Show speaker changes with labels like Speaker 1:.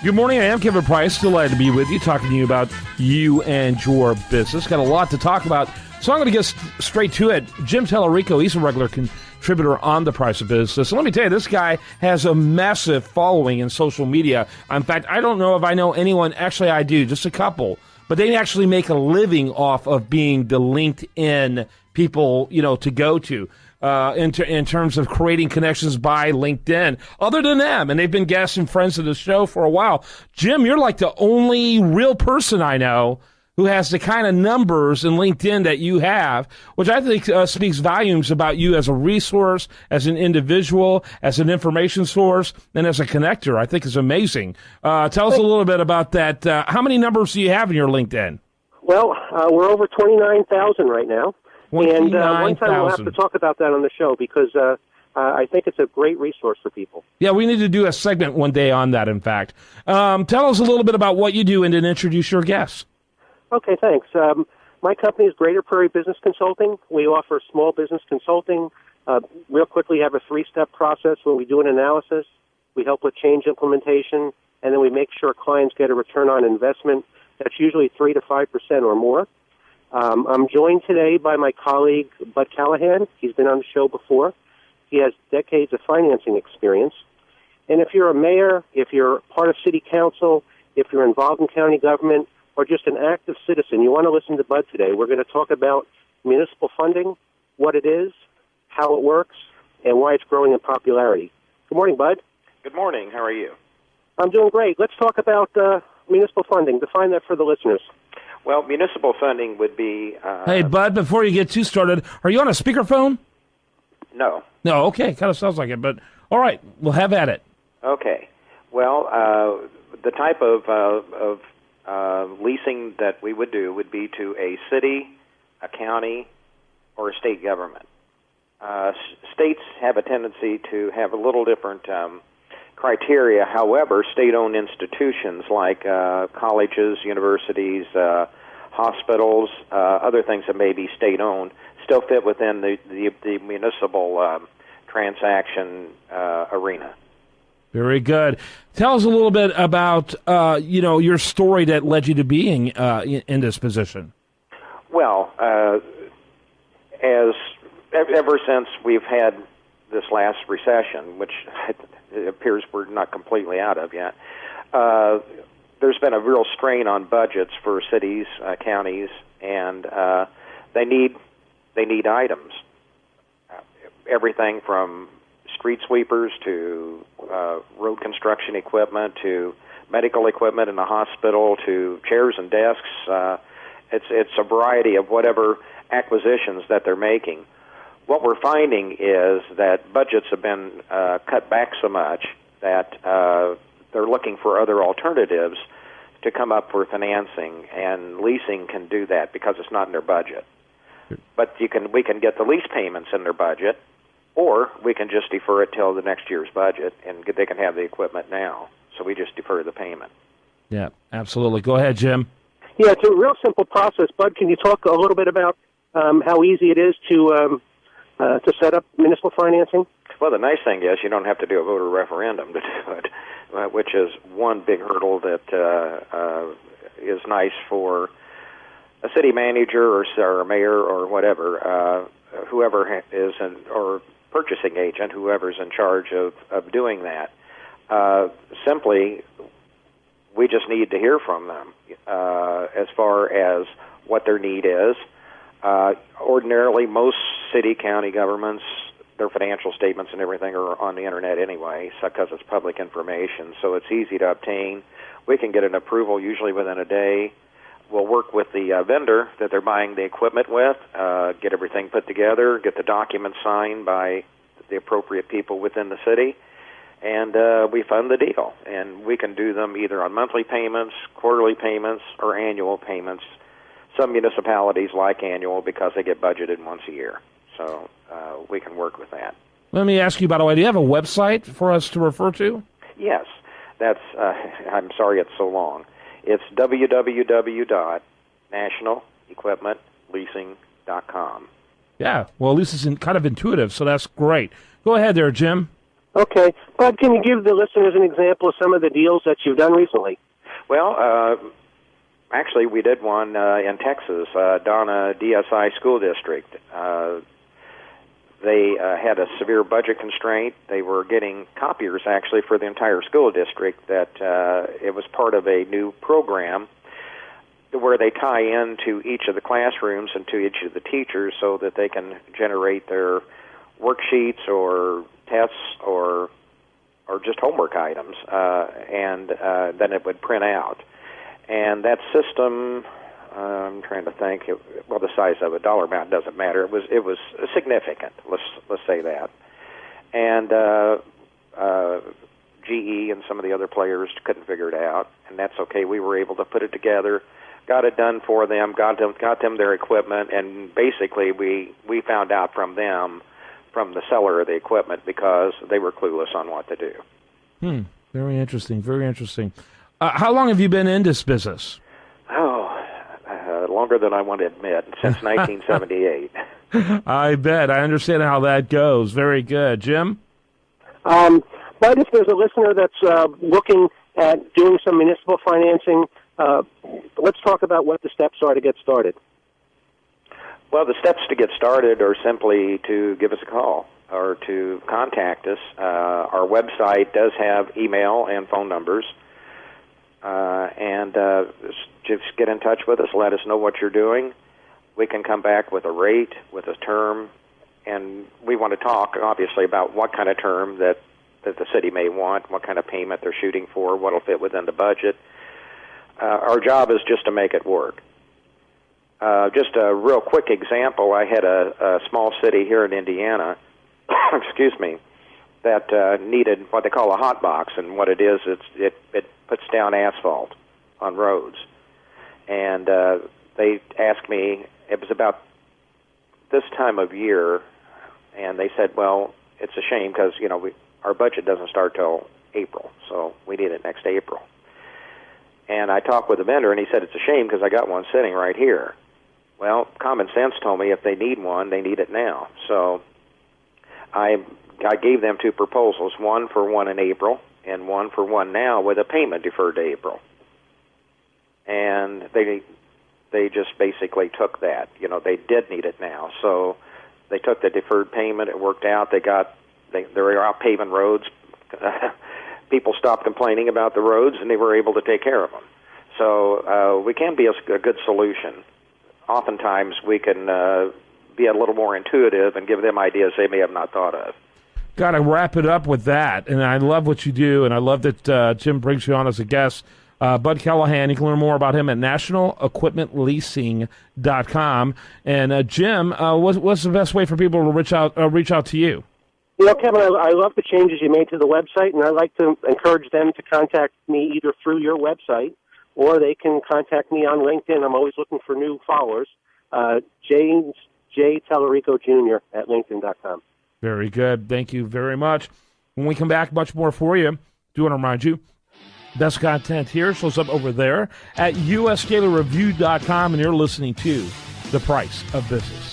Speaker 1: Good morning. I am Kevin Price. Delighted to be with you, talking to you about you and your business. Got a lot to talk about, so I'm going to get straight to it. Jim Talerico, he's a regular contributor on The Price of Business. And let me tell you, this guy has a massive following in social media. In fact, I don't know if I know anyone, actually I do, just a couple, but they actually make a living off of being the LinkedIn people, to go to. In terms of creating connections by LinkedIn, other than them, and they've been guests and friends of the show for a while. Jim, you're like the only real person I know who has the kind of numbers in LinkedIn that you have, which I think speaks volumes about you as a resource, as an individual, as an information source, and as a connector. I think is amazing. Tell us a little bit about that. How many numbers do you have in your LinkedIn?
Speaker 2: Well, we're over 29,000 right now. And one time we'll have to talk about that on the show because I think it's a great resource for people.
Speaker 1: Yeah, we need to do a segment one day on that, in fact. Tell us a little bit about what you do and then introduce your guests.
Speaker 2: Okay, thanks. My company is Greater Prairie Business Consulting. We offer small business consulting. Real quickly, have a 3-step process where we do an analysis, we help with change implementation, and then we make sure clients get a return on investment that's usually 3 to 5% or more. I'm joined today by my colleague, Bud Callahan. He's been on the show before. He has decades of financing experience. And if you're a mayor, if you're part of city council, if you're involved in county government, or just an active citizen, you want to listen to Bud today. We're going to talk about municipal funding, what it is, how it works, and why it's growing in popularity. Good morning, Bud.
Speaker 3: Good morning. How are you?
Speaker 2: I'm doing great. Let's talk about municipal funding. Define that for the listeners.
Speaker 3: Well, municipal funding would be...
Speaker 1: Hey, Bud, before you get too started, are you on a speakerphone?
Speaker 3: No.
Speaker 1: No, okay. Kind of sounds like it, but all right, we'll have at it.
Speaker 3: Okay. Well, the type of leasing that we would do would be to a city, a county, or a state government. States have a tendency to have a little different criteria. However, state-owned institutions like colleges, universities, hospitals, other things that may be state-owned, still fit within the municipal transaction arena.
Speaker 1: Very good. Tell us a little bit about your story that led you to being in this position.
Speaker 3: Well, as ever since we've had this last recession, which it appears we're not completely out of yet, there's been a real strain on budgets for cities, counties, and they need items. Everything from street sweepers to road construction equipment to medical equipment in the hospital to chairs and desks. It's a variety of whatever acquisitions that they're making. What we're finding is that budgets have been cut back so much that they're looking for other alternatives to come up for financing, and leasing can do that because it's not in their budget. But we can get the lease payments in their budget, or we can just defer it till the next year's budget, and they can have the equipment now. So we just defer the payment.
Speaker 1: Yeah, absolutely. Go ahead, Jim.
Speaker 2: Yeah, it's a real simple process. Bud, can you talk a little bit about how easy it is to set up municipal financing?
Speaker 3: Well, the nice thing is you don't have to do a voter referendum to do it, which is one big hurdle that is nice for a city manager or a mayor or whatever, whoever is or purchasing agent, whoever's in charge of doing that. Simply, we just need to hear from them as far as what their need is. Ordinarily, most city, county governments, their financial statements and everything are on the Internet anyway, because it's public information, so it's easy to obtain. We can get an approval usually within a day. We'll work with the vendor that they're buying the equipment with, get everything put together, get the documents signed by the appropriate people within the city, and we fund the deal. And we can do them either on monthly payments, quarterly payments, or annual payments. Some municipalities like annual because they get budgeted once a year. So we can work with that.
Speaker 1: Let me ask you, by the way, do you have a website for us to refer to?
Speaker 3: Yes. That's, I'm sorry it's so long. It's www.nationalequipmentleasing.com.
Speaker 1: Yeah, well, at least it's kind of intuitive, so that's great. Go ahead there, Jim.
Speaker 2: Okay. Bud, can you give the listeners an example of some of the deals that you've done recently?
Speaker 3: Well, actually, we did one in Texas, Donna DSI School District. They had a severe budget constraint. They were getting copiers, actually, for the entire school district. That it was part of a new program where they tie into each of the classrooms and to each of the teachers so that they can generate their worksheets or tests or just homework items, and then it would print out. And that system, I'm trying to think. Well, the size of it, dollar amount doesn't matter. It was significant. Let's say that. And GE and some of the other players couldn't figure it out, and that's okay. We were able to put it together, got it done for them, got them their equipment, and basically we found out from them, from the seller of the equipment, because they were clueless on what to do.
Speaker 1: Very interesting. Very interesting. How long have you been in this business?
Speaker 3: Longer than I want to admit, since 1978.
Speaker 1: I bet. I understand how that goes. Very good. Jim?
Speaker 2: But if there's a listener that's looking at doing some municipal financing, let's talk about what the steps are to get started.
Speaker 3: Well, the steps to get started are simply to give us a call or to contact us. Our website does have email and phone numbers. And just get in touch with us, let us know what you're doing. We can come back with a rate, with a term, and we want to talk, obviously, about what kind of term that the city may want, what kind of payment they're shooting for, what will fit within the budget. Our job is just to make it work. Just a real quick example, I had a small city here in Indiana, excuse me, that needed what they call a hot box, and what it is, it puts down asphalt on roads. And they asked me, it was about this time of year, and they said, well, it's a shame because, our budget doesn't start till April, so we need it next April. And I talked with the vendor, and he said, it's a shame because I got one sitting right here. Well, common sense told me if they need one, they need it now. So I gave them two proposals, one for one in April and one for one now with a payment deferred to April. And they just basically took that. They did need it now. So they took the deferred payment. It worked out. They're out paving roads. People stopped complaining about the roads, and they were able to take care of them. So we can be a good solution. Oftentimes we can be a little more intuitive and give them ideas they may have not thought of.
Speaker 1: Got to wrap it up with that. And I love what you do, and I love that Jim brings you on as a guest. Bud Callahan, you can learn more about him at nationalequipmentleasing.com. And Jim, what's the best way for people to reach out to you?
Speaker 2: Kevin, I love the changes you made to the website, and I'd like to encourage them to contact me either through your website or they can contact me on LinkedIn. I'm always looking for new followers. James J. Talerico Jr. at LinkedIn.com.
Speaker 1: Very good. Thank you very much. When we come back, much more for you. Do want to remind you, best content here shows up over there at usdailyreview.com, and you're listening to The Price of Business.